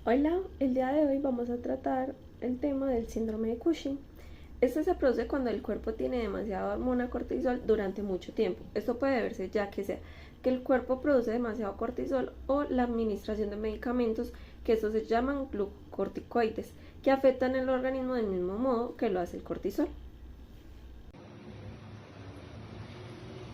Hola, el día de hoy vamos a tratar el tema del síndrome de Cushing. Este se produce cuando el cuerpo tiene demasiada hormona cortisol durante mucho tiempo. Esto puede deberse ya que sea que el cuerpo produce demasiado cortisol o la administración de medicamentos, que estos se llaman glucocorticoides, que afectan el organismo del mismo modo que lo hace el cortisol.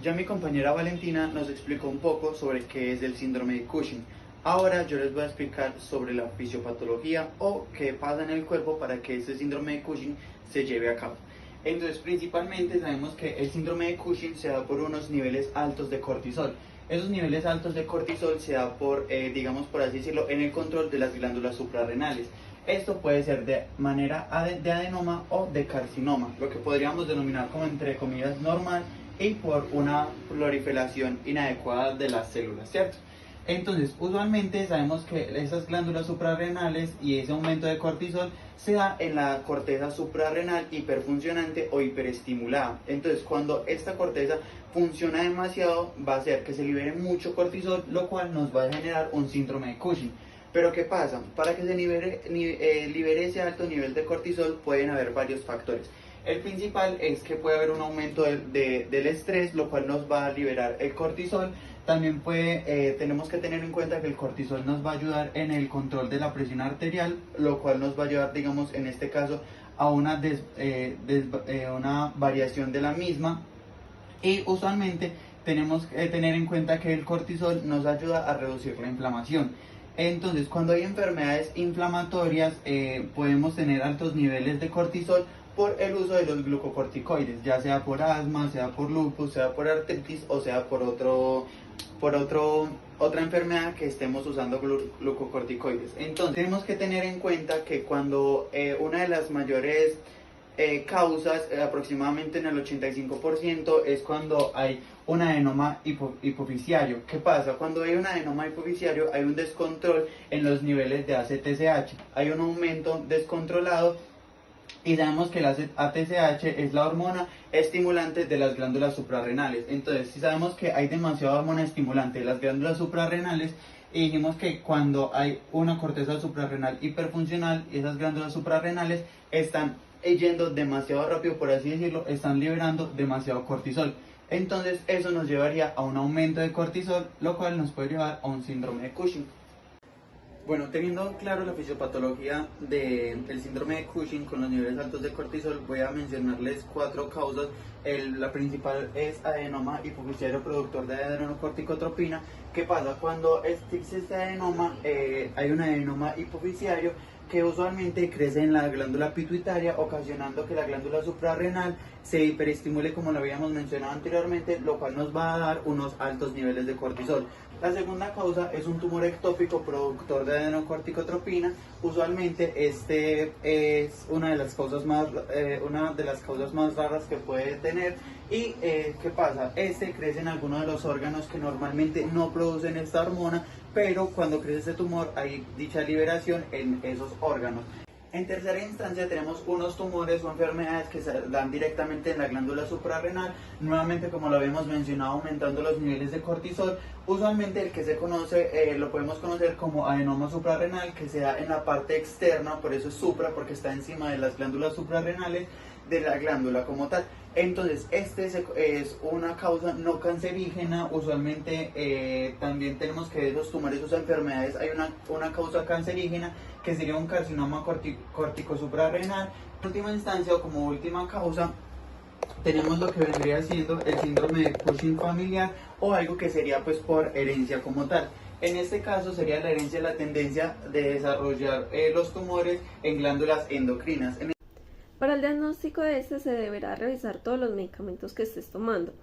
Ya mi compañera Valentina nos explicó un poco sobre qué es el síndrome de Cushing. Ahora yo les voy a explicar sobre la fisiopatología o qué pasa en el cuerpo para que este síndrome de Cushing se lleve a cabo. Entonces, principalmente sabemos que el síndrome de Cushing se da por unos niveles altos de cortisol. Esos niveles altos de cortisol se da por, digamos por así decirlo, en el control de las glándulas suprarrenales. Esto puede ser de manera de adenoma o de carcinoma, lo que podríamos denominar como entre comillas normal y por una proliferación inadecuada de las células, ¿cierto? Entonces, usualmente sabemos que esas glándulas suprarrenales y ese aumento de cortisol se da en la corteza suprarrenal hiperfuncionante o hiperestimulada. Entonces, cuando esta corteza funciona demasiado, va a hacer que se libere mucho cortisol, lo cual nos va a generar un síndrome de Cushing. Pero ¿qué pasa? Para que se libere ese alto nivel de cortisol pueden haber varios factores. El principal es que puede haber un aumento del estrés, lo cual nos va a liberar el cortisol. También tenemos que tener en cuenta que el cortisol nos va a ayudar en el control de la presión arterial, lo cual nos va a ayudar, digamos, en este caso, a una variación de la misma. Y usualmente tenemos que tener en cuenta que el cortisol nos ayuda a reducir la inflamación. Entonces, cuando hay enfermedades inflamatorias, podemos tener altos niveles de cortisol por el uso de los glucocorticoides, ya sea por asma, sea por lupus, sea por artritis o sea por otra enfermedad que estemos usando glucocorticoides. Entonces, tenemos que tener en cuenta que cuando una de las mayores causas, aproximadamente en el 85%, es cuando hay un adenoma hipofisiario. ¿Qué pasa? Cuando hay un adenoma hipofisiario hay un descontrol en los niveles de ACTCH, hay un aumento descontrolado y sabemos que la ACTCH es la hormona estimulante de las glándulas suprarrenales. Entonces, si sabemos que hay demasiada hormona estimulante de las glándulas suprarrenales, y dijimos que cuando hay una corteza suprarrenal hiperfuncional, esas glándulas suprarrenales están yendo demasiado rápido, por así decirlo, están liberando demasiado cortisol. Entonces, eso nos llevaría a un aumento de cortisol, lo cual nos puede llevar a un síndrome de Cushing. Bueno, teniendo claro la fisiopatología del síndrome de Cushing con los niveles altos de cortisol, voy a mencionarles 4 causas. La principal es adenoma hipofisiario productor de adrenocorticotropina. ¿Qué pasa? Cuando existe este adenoma, hay un adenoma hipofisiario que usualmente crece en la glándula pituitaria, ocasionando que la glándula suprarrenal se hiperestimule, como lo habíamos mencionado anteriormente, lo cual nos va a dar unos altos niveles de cortisol. La segunda causa es un tumor ectópico productor de adrenocorticotropina. Usualmente este es una de las causas más raras que puede tener. ¿Y qué pasa? Este crece en algunos de los órganos que normalmente no producen esta hormona, pero cuando crece este tumor hay dicha liberación en esos órganos. En tercera instancia tenemos unos tumores o enfermedades que se dan directamente en la glándula suprarrenal, nuevamente como lo habíamos mencionado, aumentando los niveles de cortisol. Usualmente el que se conoce, lo podemos conocer como adenoma suprarrenal, que se da en la parte externa, por eso es supra, porque está encima de las glándulas suprarrenales de la glándula como tal. Entonces, es una causa no cancerígena. Usualmente también tenemos que esos tumores, esas enfermedades, hay una causa cancerígena que sería un carcinoma corticosuprarrenal. En última instancia, o como última causa, tenemos lo que vendría siendo el síndrome de Cushing familiar, o algo que sería pues por herencia como tal. En este caso sería la herencia la tendencia de desarrollar los tumores en glándulas endocrinas. Para el diagnóstico de este se deberá revisar todos los medicamentos que estés tomando,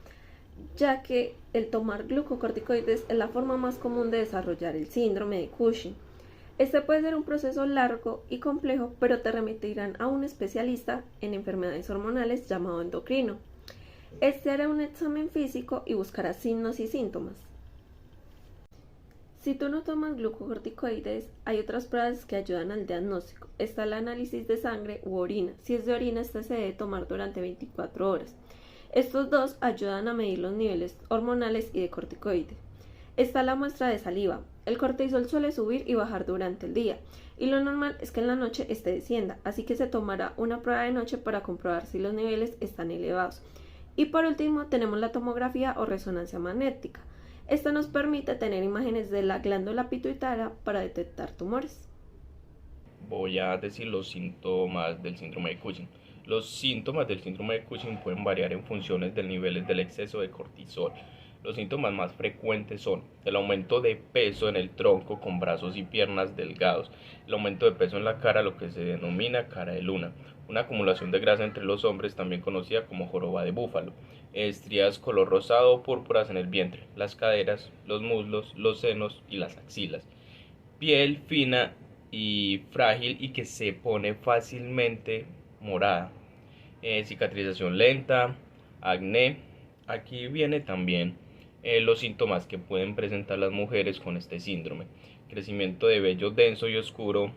ya que el tomar glucocorticoides es la forma más común de desarrollar el síndrome de Cushing. Este puede ser un proceso largo y complejo, pero te remitirán a un especialista en enfermedades hormonales llamado endocrino. Este hará un examen físico y buscará signos y síntomas. Si tú no tomas glucocorticoides, hay otras pruebas que ayudan al diagnóstico. Está el análisis de sangre u orina. Si es de orina, este se debe tomar durante 24 horas. Estos dos ayudan a medir los niveles hormonales y de corticoides. Está la muestra de saliva. El cortisol suele subir y bajar durante el día, y lo normal es que en la noche este descienda, así que se tomará una prueba de noche para comprobar si los niveles están elevados. Y por último tenemos la tomografía o resonancia magnética. Esta nos permite tener imágenes de la glándula pituitaria para detectar tumores. Voy a decir los síntomas del síndrome de Cushing. Los síntomas del síndrome de Cushing pueden variar en funciones del nivel del exceso de cortisol. Los síntomas más frecuentes son el aumento de peso en el tronco con brazos y piernas delgados, el aumento de peso en la cara, lo que se denomina cara de luna, una acumulación de grasa entre los hombres, también conocida como joroba de búfalo, estrías color rosado o púrpuras en el vientre, las caderas, los muslos, los senos y las axilas, piel fina y frágil y que se pone fácilmente morada, cicatrización lenta, acné. Aquí viene también los síntomas que pueden presentar las mujeres con este síndrome: crecimiento de vello denso y oscuro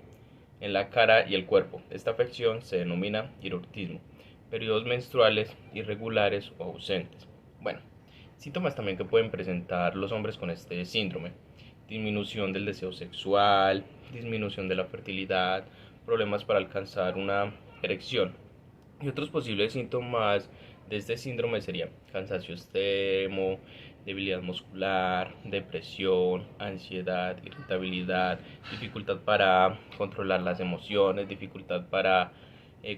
en la cara y el cuerpo. Esta afección se denomina hirsutismo. Periodos menstruales irregulares o ausentes. Bueno, síntomas también que pueden presentar los hombres con este síndrome: disminución del deseo sexual, disminución de la fertilidad, problemas para alcanzar una erección. Y otros posibles síntomas de este síndrome serían cansancio extremo, debilidad muscular, depresión, ansiedad, irritabilidad, dificultad para controlar las emociones, dificultad para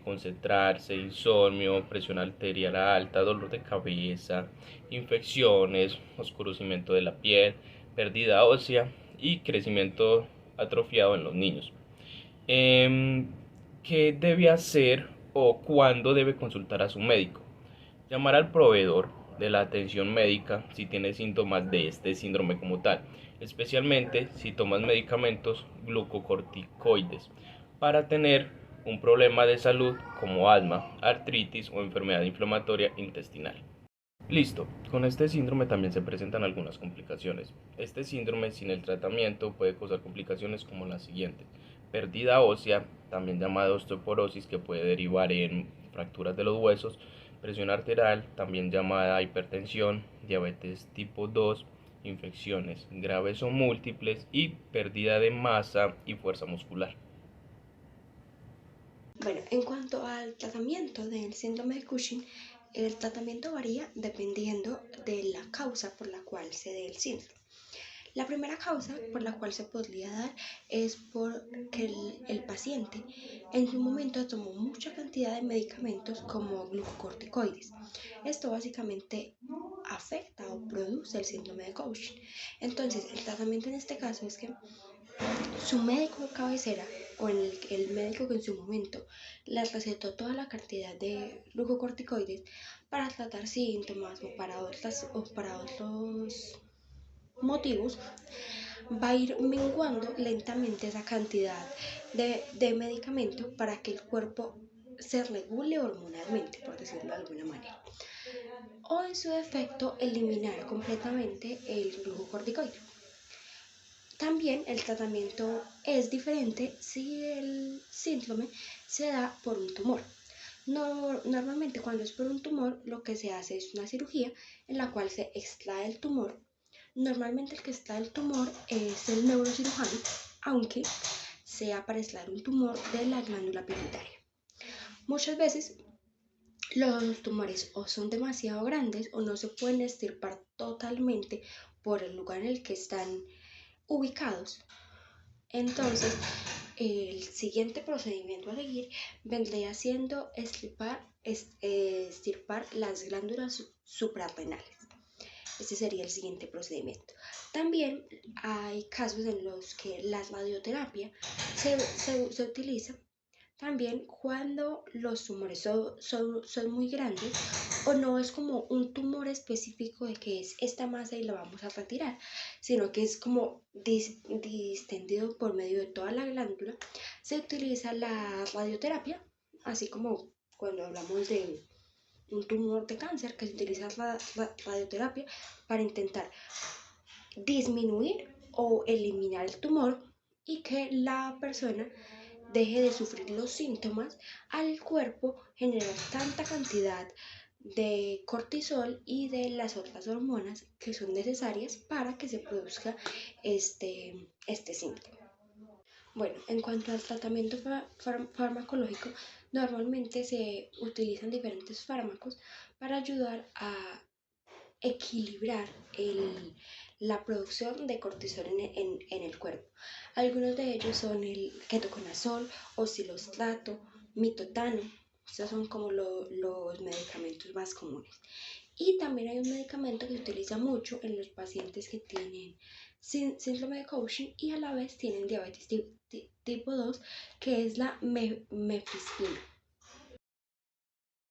concentrarse, insomnio, presión arterial alta, dolor de cabeza, infecciones, oscurecimiento de la piel, pérdida ósea y crecimiento atrofiado en los niños. ¿Qué debe hacer o cuándo debe consultar a su médico? Llamar al proveedor de la atención médica si tiene síntomas de este síndrome como tal, especialmente si tomas medicamentos glucocorticoides para tener un problema de salud como asma, artritis o enfermedad inflamatoria intestinal. Listo, con este síndrome también se presentan algunas complicaciones. Este síndrome sin el tratamiento puede causar complicaciones como las siguientes: pérdida ósea, también llamada osteoporosis, que puede derivar en fracturas de los huesos; presión arterial, también llamada hipertensión; diabetes tipo 2, infecciones graves o múltiples y pérdida de masa y fuerza muscular. Bueno, en cuanto al tratamiento del síndrome de Cushing, el tratamiento varía dependiendo de la causa por la cual se dé el síndrome. La primera causa por la cual se podría dar es porque el paciente en su momento tomó mucha cantidad de medicamentos como glucocorticoides. Esto básicamente afecta o produce el síndrome de Cushing. Entonces, el tratamiento en este caso es que su médico de cabecera o el médico que en su momento le recetó toda la cantidad de glucocorticoides para tratar síntomas o para otros motivos, va a ir menguando lentamente esa cantidad de medicamento para que el cuerpo se regule hormonalmente, por decirlo de alguna manera, o en su defecto eliminar completamente el glucocorticoide. También el tratamiento es diferente si el síndrome se da por un tumor. Normalmente cuando es por un tumor lo que se hace es una cirugía en la cual se extrae el tumor. Normalmente el que extrae el tumor es el neurocirujano, aunque sea para extraer un tumor de la glándula pituitaria. Muchas veces los tumores o son demasiado grandes o no se pueden extirpar totalmente por el lugar en el que están ubicados. Entonces, el siguiente procedimiento a seguir vendría siendo extirpar las glándulas suprarrenales. Este sería el siguiente procedimiento. También hay casos en los que la radioterapia se utiliza también cuando los tumores son muy grandes o no es como un tumor específico de que es esta masa y la vamos a retirar, sino que es como distendido por medio de toda la glándula. Se utiliza la radioterapia, así como cuando hablamos de un tumor de cáncer, que se utiliza la radioterapia para intentar disminuir o eliminar el tumor y que la persona deje de sufrir los síntomas al cuerpo generar tanta cantidad de cortisol y de las otras hormonas que son necesarias para que se produzca este síntoma. Bueno, en cuanto al tratamiento farmacológico, normalmente se utilizan diferentes fármacos para ayudar a equilibrar la producción de cortisol en el cuerpo. Algunos de ellos son el ketoconazol, oscilostato, mitotano. Estos son como los medicamentos más comunes. Y también hay un medicamento que se utiliza mucho en los pacientes que tienen síndrome de Cushing y a la vez tienen diabetes tipo 2, que es la mefistina.